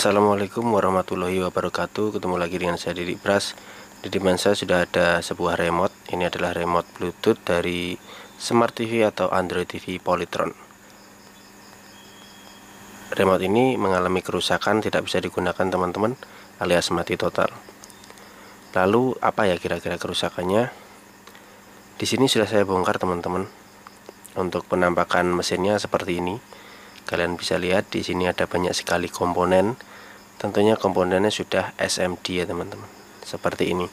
Assalamualaikum warahmatullahi wabarakatuh. Ketemu lagi dengan saya Didi Pras. Di depan saya sudah ada sebuah remote. Ini adalah remote Bluetooth dari Smart TV atau Android TV Polytron. Remote ini mengalami kerusakan, tidak bisa digunakan teman-teman, alias mati total. Lalu apa ya kira-kira kerusakannya? Di sini sudah saya bongkar teman-teman. Untuk penampakan mesinnya seperti ini. Kalian bisa lihat di sini ada banyak sekali komponen. Tentunya komponennya sudah SMD ya teman-teman. Seperti ini.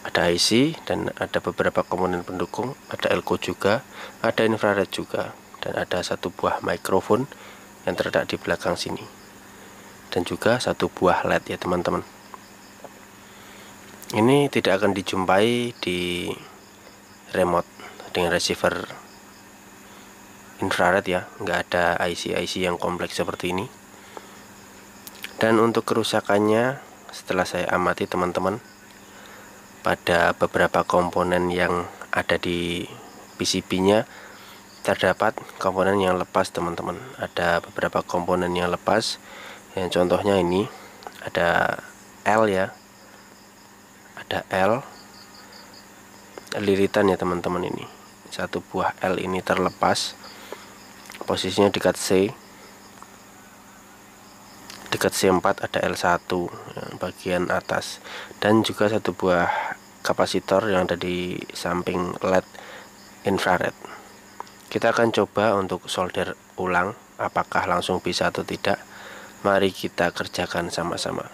Ada IC dan ada beberapa komponen pendukung, ada elko juga, ada infrared juga, dan ada satu buah mikrofon yang terletak di belakang sini. Dan juga satu buah LED ya teman-teman. Ini tidak akan dijumpai di remote dengan receiver infrared ya, nggak ada IC yang kompleks seperti ini. Dan untuk kerusakannya, setelah saya amati teman-teman, pada beberapa komponen yang ada di PCB-nya terdapat komponen yang lepas teman-teman. Ada beberapa komponen yang lepas, yang contohnya ini ada L ya, ada L liritan ya teman-teman. Ini satu buah L ini terlepas, posisinya dekat C. Dekat C4 ada L1 bagian atas, dan juga satu buah kapasitor yang ada di samping LED infrared. Kita akan coba untuk solder ulang, apakah langsung bisa atau tidak. Mari kita kerjakan sama-sama.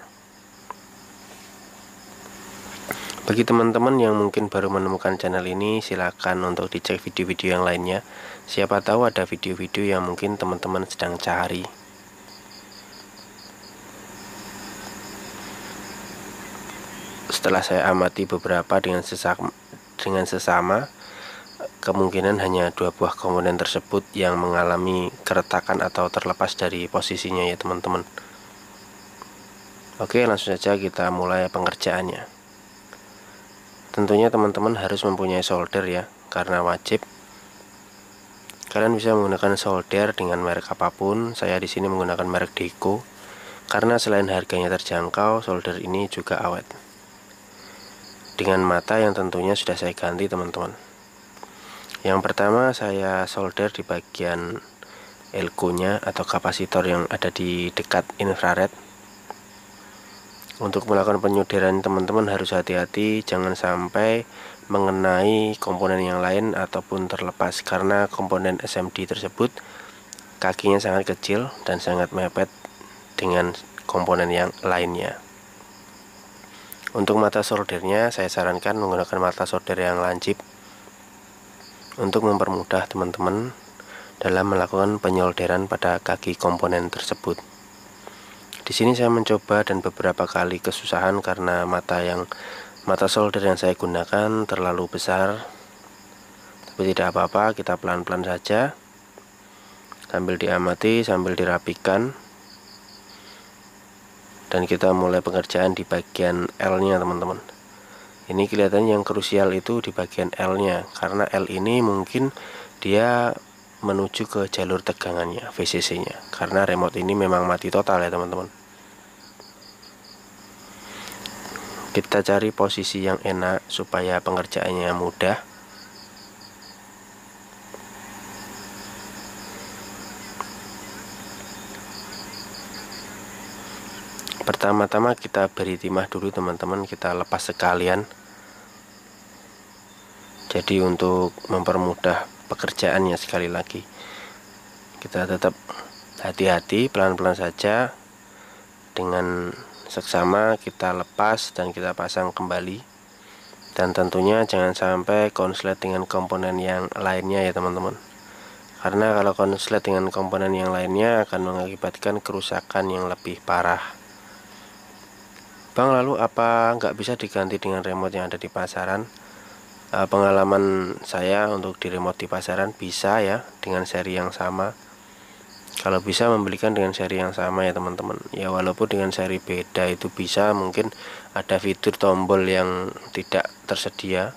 Bagi teman-teman yang mungkin baru menemukan channel ini, silakan untuk dicek video-video yang lainnya. Siapa tahu ada video-video yang mungkin teman-teman sedang cari. Setelah saya amati beberapa dengan sesama, kemungkinan hanya dua buah komponen tersebut yang mengalami keretakan atau terlepas dari posisinya ya teman-teman. Oke, langsung saja kita mulai pengerjaannya. Tentunya teman-teman harus mempunyai solder ya, karena wajib. Kalian bisa menggunakan solder dengan merek apapun. Saya di sini menggunakan merek Deco, karena selain harganya terjangkau, solder ini juga awet. Dengan mata yang tentunya sudah saya ganti teman-teman. Yang pertama saya solder di bagian elko-nya atau kapasitor yang ada di dekat infrared. Untuk melakukan penyolderan teman-teman harus hati-hati, jangan sampai mengenai komponen yang lain ataupun terlepas, karena komponen SMD tersebut kakinya sangat kecil dan sangat mepet dengan komponen yang lainnya. Untuk mata soldernya saya sarankan menggunakan mata solder yang lancip untuk mempermudah teman-teman dalam melakukan penyolderan pada kaki komponen tersebut. Di sini saya mencoba dan beberapa kali kesusahan karena mata solder yang saya gunakan terlalu besar. Tapi tidak apa-apa, kita pelan-pelan saja sambil diamati, sambil dirapikan. Dan kita mulai pengerjaan di bagian L-nya teman-teman. Ini kelihatan yang krusial itu di bagian L-nya, karena L ini mungkin dia menuju ke jalur tegangannya, VCC-nya, karena remote ini memang mati total ya teman-teman. Kita cari posisi yang enak supaya pengerjaannya mudah. Pertama-tama kita beri timah dulu teman-teman, kita lepas sekalian. Jadi untuk mempermudah pekerjaannya, sekali lagi kita tetap hati-hati, pelan-pelan saja. Dengan seksama kita lepas dan kita pasang kembali. Dan tentunya jangan sampai konslet dengan komponen yang lainnya ya teman-teman, karena kalau konslet dengan komponen yang lainnya akan mengakibatkan kerusakan yang lebih parah. Bang, lalu apa nggak bisa diganti dengan remote yang ada di pasaran? Pengalaman saya untuk di remote di pasaran bisa ya, dengan seri yang sama. Kalau bisa membelikan dengan seri yang sama ya teman-teman. Ya walaupun dengan seri beda itu bisa, mungkin ada fitur tombol yang tidak tersedia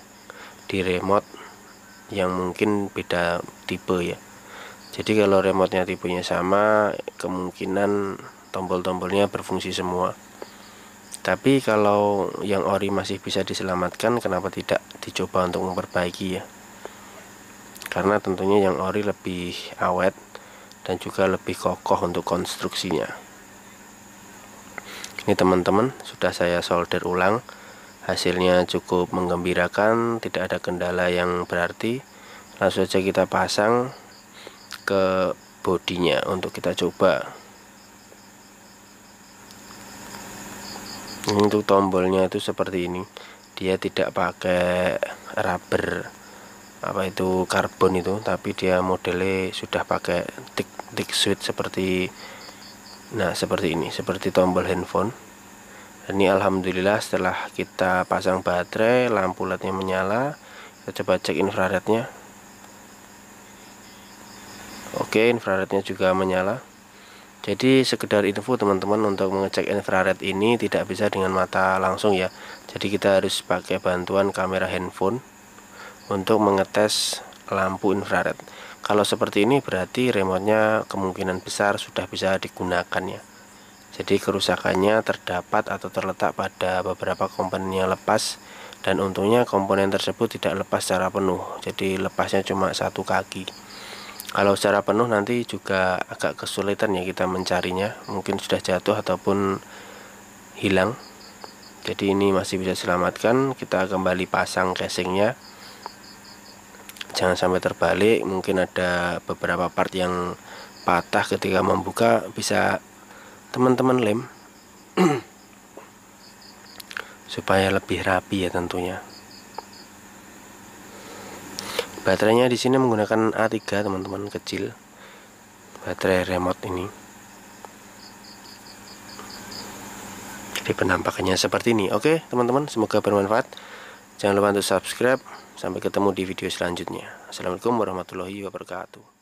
di remote yang mungkin beda tipe ya. Jadi kalau remote-nya tipenya sama, kemungkinan tombol-tombolnya berfungsi semua. Tapi kalau yang ori masih bisa diselamatkan, kenapa tidak dicoba untuk memperbaiki ya? Karena tentunya yang ori lebih awet dan juga lebih kokoh untuk konstruksinya. Ini teman-teman, sudah saya solder ulang. Hasilnya cukup menggembirakan, tidak ada kendala yang berarti. Langsung saja kita pasang ke bodinya untuk kita coba. Ini untuk tombolnya itu seperti ini, dia tidak pakai rubber karbon itu, tapi dia modelnya sudah pakai thick switch seperti ini, seperti tombol handphone. Ini alhamdulillah setelah kita pasang baterai, lampu LED-nya menyala. Kita coba cek infrarednya. Oke, infrarednya juga menyala. Jadi sekedar info teman-teman, untuk mengecek infrared ini tidak bisa dengan mata langsung ya. Jadi kita harus pakai bantuan kamera handphone untuk mengetes lampu infrared. Kalau seperti ini berarti remote-nya kemungkinan besar sudah bisa digunakan ya. Jadi kerusakannya terdapat atau terletak pada beberapa komponen yang lepas, dan untungnya komponen tersebut tidak lepas secara penuh. Jadi lepasnya cuma satu kaki. Kalau secara penuh nanti juga agak kesulitan ya kita mencarinya, mungkin sudah jatuh ataupun hilang. Jadi ini masih bisa diselamatkan. Kita kembali pasang casingnya, jangan sampai terbalik. Mungkin ada beberapa part yang patah ketika membuka, bisa teman-teman lem supaya lebih rapi ya tentunya. Baterainya di sini menggunakan A3 teman-teman, kecil, baterai remote ini. Jadi penampakannya seperti ini. Oke teman-teman, semoga bermanfaat. Jangan lupa untuk subscribe. Sampai ketemu di video selanjutnya. Assalamualaikum warahmatullahi wabarakatuh.